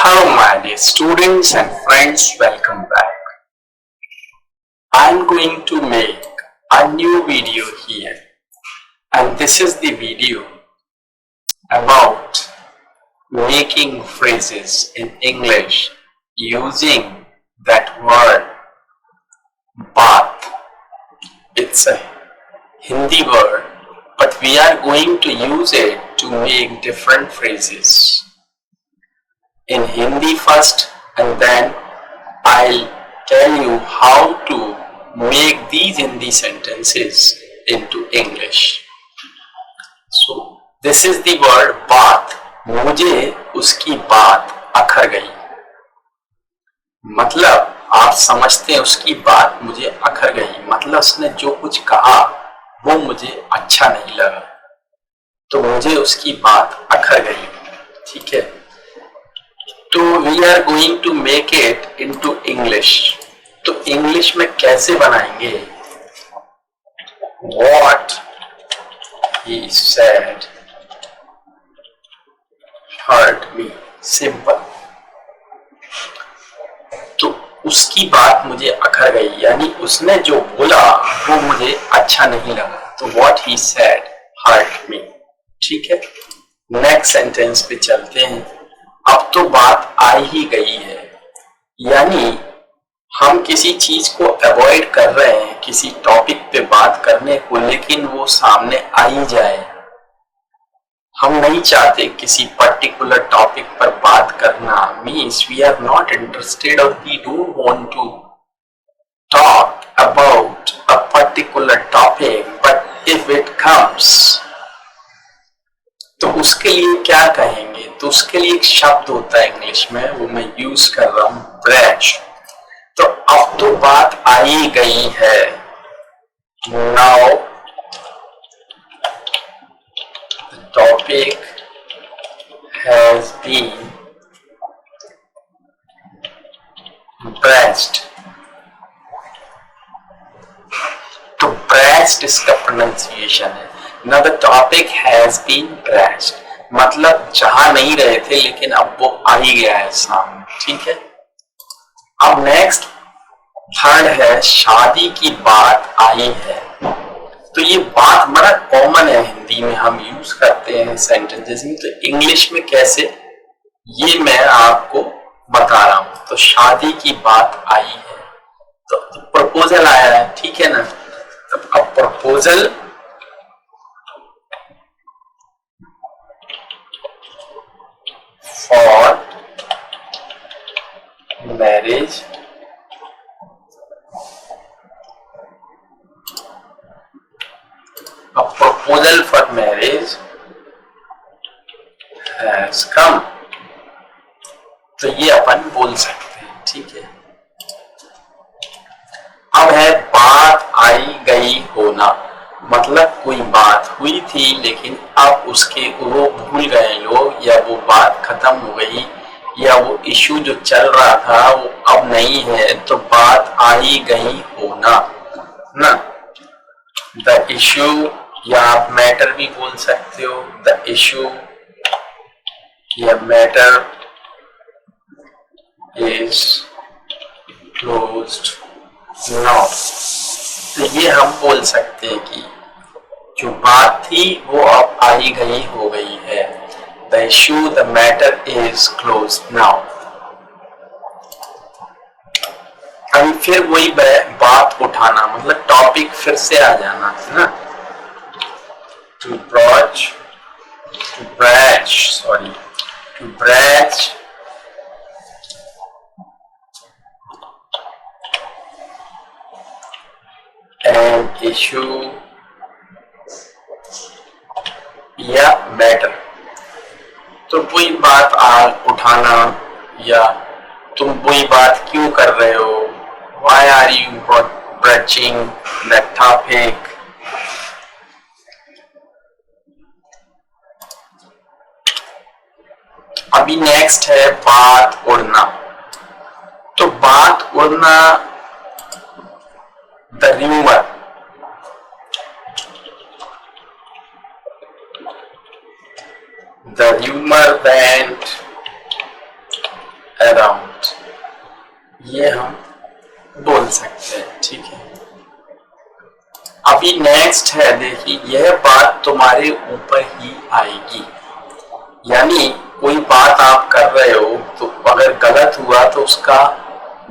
Hello my dear students and friends, welcome back. I'm going to make a new video here, and this is the video about making phrases in English using that word bath. It's a Hindi word, but we are going to use it to make different phrases in Hindi first, and then I'll tell you how to make these Hindi sentences into English. So this is the word बात. मुझे उसकी बात अखर गई. मतलब आप समझते हैं उसकी बात मुझे अखर गई, मतलब उसने जो कुछ कहा वो मुझे अच्छा नहीं लगा, तो मुझे उसकी बात अखर गई. ठीक है, तो we are going to make it into English. तो इंग्लिश में कैसे बनाएंगे? What he said hurt me. Simple. तो उसकी बात मुझे अखर गई, यानी उसने जो बोला वो मुझे अच्छा नहीं लगा, तो what he said hurt me. ठीक है, नेक्स्ट सेंटेंस पे चलते हैं. अब तो बात आ ही गई है, यानी हम किसी चीज को अवॉइड कर रहे हैं, किसी टॉपिक पे बात करने को, लेकिन वो सामने आ ही जाए. हम नहीं चाहते किसी पर्टिकुलर टॉपिक पर बात करना. Means we are not interested और we don't want to talk about a particular topic, but if it comes, तो उसके लिए क्या कहेंगे? तो उसके लिए एक शब्द होता है इंग्लिश में, वो मैं यूज कर रहा हूं, ब्रेच. तो अब तो बात आ ही गई है. Now the topic has been breached. तो ब्रेच्ड इसका प्रोनाउंसिएशन है. Now the topic has been brushed. मतलब चाह नहीं रहे थे, लेकिन अब वो आ ही गया है सामने. ठीक है, अब नेक्स्ट थर्ड है, शादी की बात आई है. तो ये बात बड़ा कॉमन है, हिंदी में हम यूज करते हैं सेंटेंसेस में, तो इंग्लिश में कैसे, ये मैं आपको बता रहा हूं. तो शादी की बात आई है, तो प्रपोजल आया है. ठीक है ना, तो अब proposal for marriage a proposal for marriage has come. तो ये अपन बोल सकते हैं. ठीक है, अब है बात आई गई होना. मतलब कोई बात हुई थी, लेकिन अब उसके वो भूल गए लोग, या वो बात खत्म हो गई, या वो इशू जो चल रहा था वो अब नहीं है, तो बात आ ही गई होना ना. द इशू, या आप मैटर भी बोल सकते हो. द इशू या मैटर इज क्लोज्ड नाउ. तो ये हम बोल सकते हैं कि जो बात थी वो अब आ ही गई हो गई है. The issue, the matter is closed now. अभी फिर वही बात उठाना, मतलब टॉपिक फिर से आ जाना है ना. To broach, to breach, sorry, to breach an issue या मैटर. तो वही बात आज उठाना, या तुम वही बात क्यों कर रहे हो, why are you broaching that topic. अभी नेक्स्ट है बात उड़ना. तो बात उड़ना, the rumor, the rumor that around, ये हम बोल सकते हैं। ठीक है, अभी नेक्स्ट है, देखिए यह बात तुम्हारे ऊपर ही आएगी, यानी कोई बात आप कर रहे हो तो अगर गलत हुआ तो उसका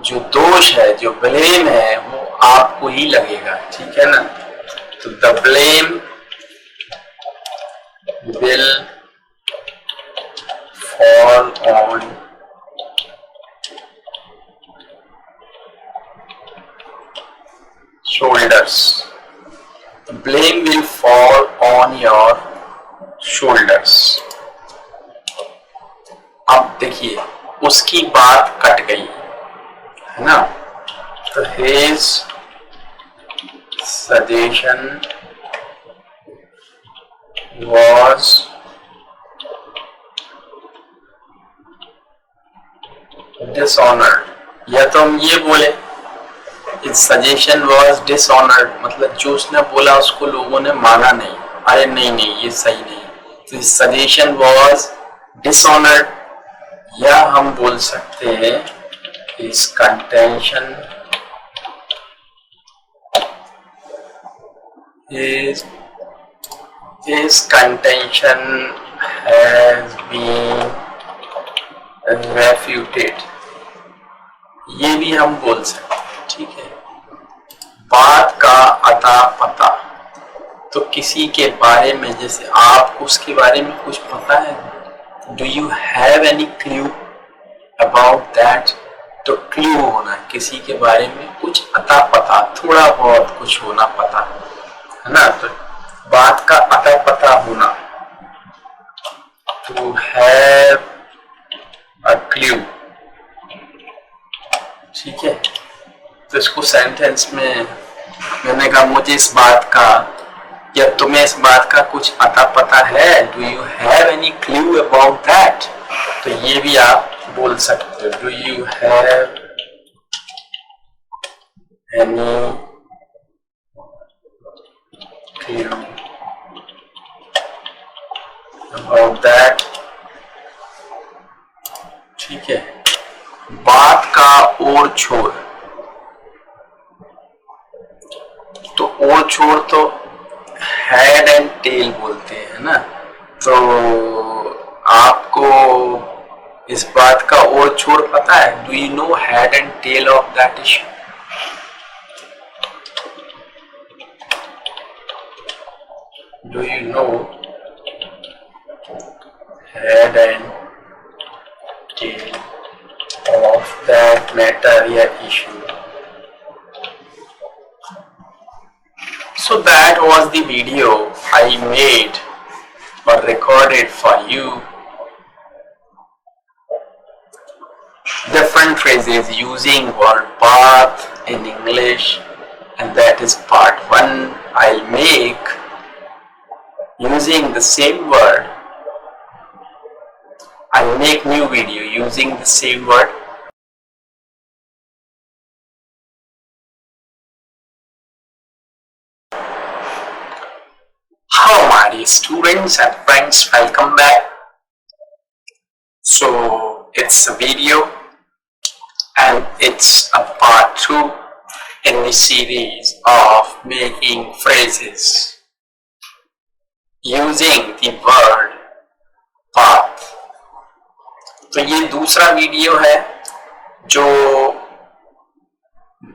जो दोष है, जो ब्लेम है, वो आपको ही लगेगा। ठीक है ना, तो the blame will fall on shoulders, the blame will fall on your shoulders। अब देखिए उसकी बात कट गई है ना, तो his suggestion was dishonored, या तो हम ये बोले His suggestion was dishonored, मतलब जो उसने बोला उसको लोगों ने माना नहीं, अरे नहीं ये सही नहीं, तो his suggestion was dishonored। या हम बोल सकते हैं his contention has been refuted, ये भी हम बोल सकते हैं। ठीक है, बात का अता पता, तो किसी के बारे में, जैसे आपको उसके बारे में कुछ पता है, do you have any clue about that, तो क्लू होना, किसी के बारे में कुछ अता पता, थोड़ा बहुत कुछ होना पता है ना, तो बात का अता पता होना, टू हैव अ क्लू। ठीक है, तो इसको सेंटेंस में मैंने कहा मुझे इस बात का, या तुम्हें इस बात का कुछ अता पता है, do you have any clue about that, तो ये भी आप बोल सकते हो, do you have any clue about that. ठीक है, बात का और छोर, तो और छोर तो हेड एंड टेल बोलते हैं ना, तो आपको इस बात का और छोर पता है, do you know head and tail of that issue, do you know head and tail of that matter या issue. So that was the video I made or recorded for you. Different phrases using word bath in English, and that is part 1. I'll make using the same word. I'll make new video using the same word. Hello my dear students and friends, welcome back. So it's a video and it's a part 2 in the series of making phrases using the word path. तो ये दूसरा video है जो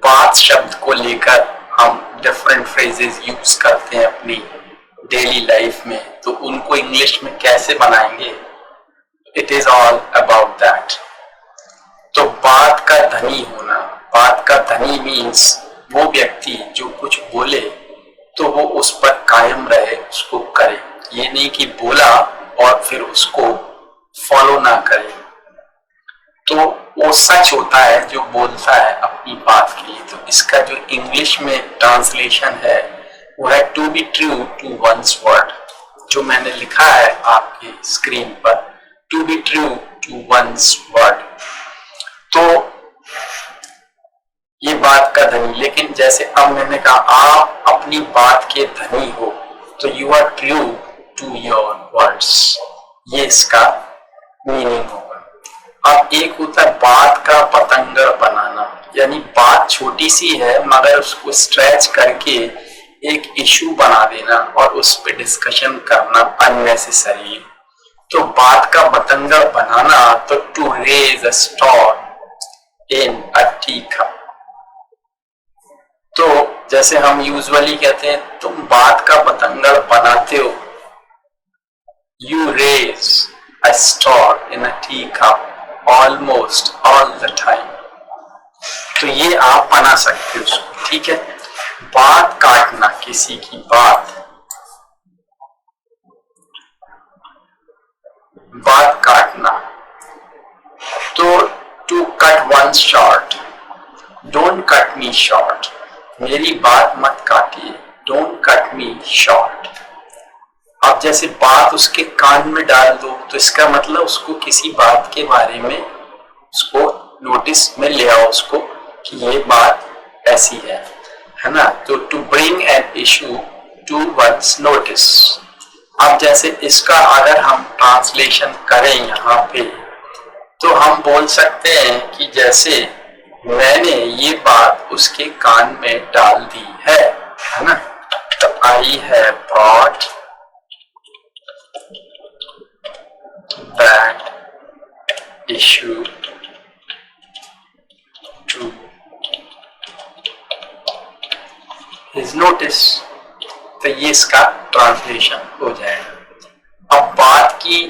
बात शब्द को लेकर हम डिफरेंट फ्रेजेस यूज करते हैं अपनी डेली लाइफ में, तो उनको इंग्लिश में कैसे बनाएंगे, it is all about that. तो बात का धनी होना, बात का धनी मीन्स वो व्यक्ति जो कुछ बोले तो वो उस पर कायम रहे, उसको करे, ये नहीं कि बोला और फिर उसको फॉलो ना करे। तो वो सच होता है जो बोलता है अपनी बात के लिए। तो इसका जो इंग्लिश में ट्रांसलेशन है वो है to be true to one's word, जो मैंने लिखा है आपके स्क्रीन पर, to be true to one's word. तो ये बात का धनी, लेकिन जैसे अब मैंने कहा आप अपनी बात के धनी हो, तो you are true to your words, ये इसका मीनिंग होगा। अब एक होता है बात का पतंगर बनाना, यानी बात छोटी सी है मगर उसको स्ट्रेच करके एक इशू बना देना और उस पर डिस्कशन करना अननेसेसरी। तो बात का पतंगर बनाना, तो to raise a stone in a tea cup. तो जैसे हम यूजुअली कहते हैं तुम बात का पतंगर बनाते हो, you raise a stone in a tea cup almost all the time. तो ये आप बना सकते हो उसको, ठीक है। बात काटना, किसी की बात काटना, तो to cut one short, don't cut me short, मेरी बात मत काटिए, डोंट कट मी शॉर्ट। अब जैसे बात उसके कान में डाल दो, तो इसका मतलब उसको किसी बात के बारे में उसको नोटिस में ले आओ उसको कि ये बात ऐसी है ना। तो to bring an issue to one's notice. अब जैसे इसका अगर हम ट्रांसलेशन करें यहाँ पे, तो हम बोल सकते हैं कि जैसे मैंने ये बात उसके कान में डाल दी है ना। तो I have brought that issue to his notice. तो ये इसका ट्रांसलेशन हो जाएगा। अब बात की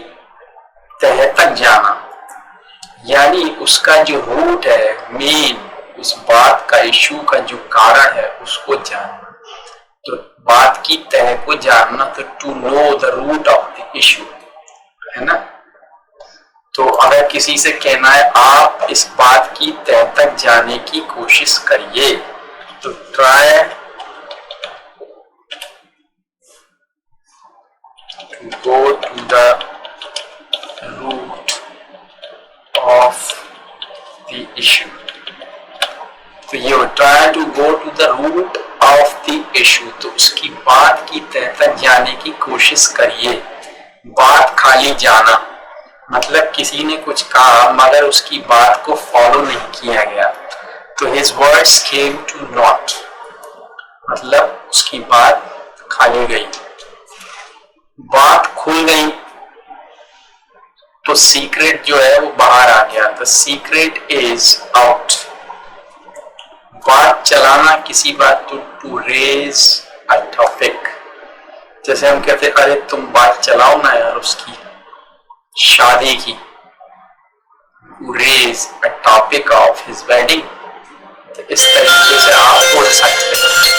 तह तक जाना, यानी उसका जो रूट है, मेन उस बात का, इशू का जो कारण है उसको जानना। तो बात की तह को जानना, तो to know the root of the issue, है ना। तो अगर किसी से कहना है आप इस बात की तह तक जाने की कोशिश करिए, तो try to go to the root of the issue. तो ये try to go to the root of the issue, तो उसकी बात की तह तक जाने की कोशिश करिए। बात खाली जाना मतलब किसी ने कुछ कहा मगर उसकी बात को फॉलो नहीं किया गया, तो his words came to naught, मतलब उसकी बात खाली गई। बात खुल गई तो सीक्रेट जो है वो बाहर आ गया, तो सीक्रेट इज आउट। बात चलाना किसी बात, तो टू रेज अ टॉपिक। जैसे हम कहते अरे तुम बात चलाओ ना यार उसकी शादी की, to raise a topic of his wedding. तो इस तरीके से आप बोल सकते हैं।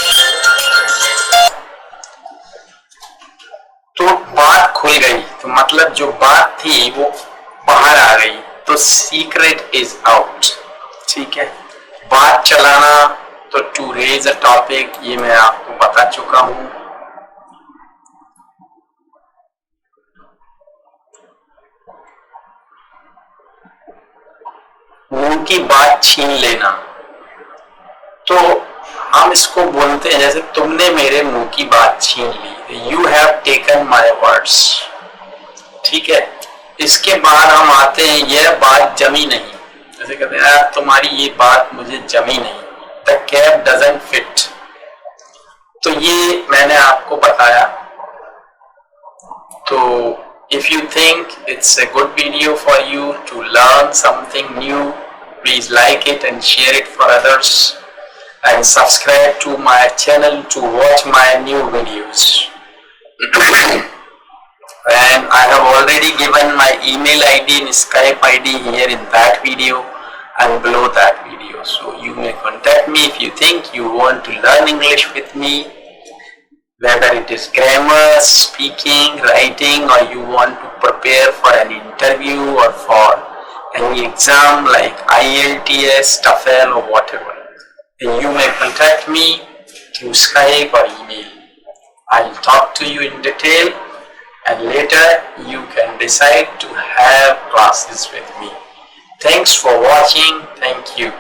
तो बात खुल गई, तो मतलब जो बात थी वो बाहर आ गई, तो सीक्रेट इज आउट, ठीक है। बात चलाना, तो टू रेज अ टॉपिक, ये मैं आपको बता चुका हूं। मुंह की बात छीन लेना, तो हम इसको बोलते हैं जैसे तुमने मेरे मुंह की बात छीन ली, you have taken my words, ठीक है। इसके बाद हम आते हैं यह बात जमी नहीं, जैसे कहते हैं यार तुम्हारी ये बात मुझे जमी नहीं, द कैप डजंट फिट। तो ये मैंने आपको बताया। तो if you think it's a good video for you to learn something new, please like it and share it for others, and subscribe to my channel to watch my new videos. And I have already given my email ID and Skype ID here in that video and below that video, so you may contact me if you think you want to learn English with me, whether it is grammar, speaking, writing, or you want to prepare for an interview or for any exam like IELTS, TOEFL or whatever. Then you may contact me through Skype or email. I'll talk to you in detail, and later you can decide to have classes with me. Thanks for watching. Thank you.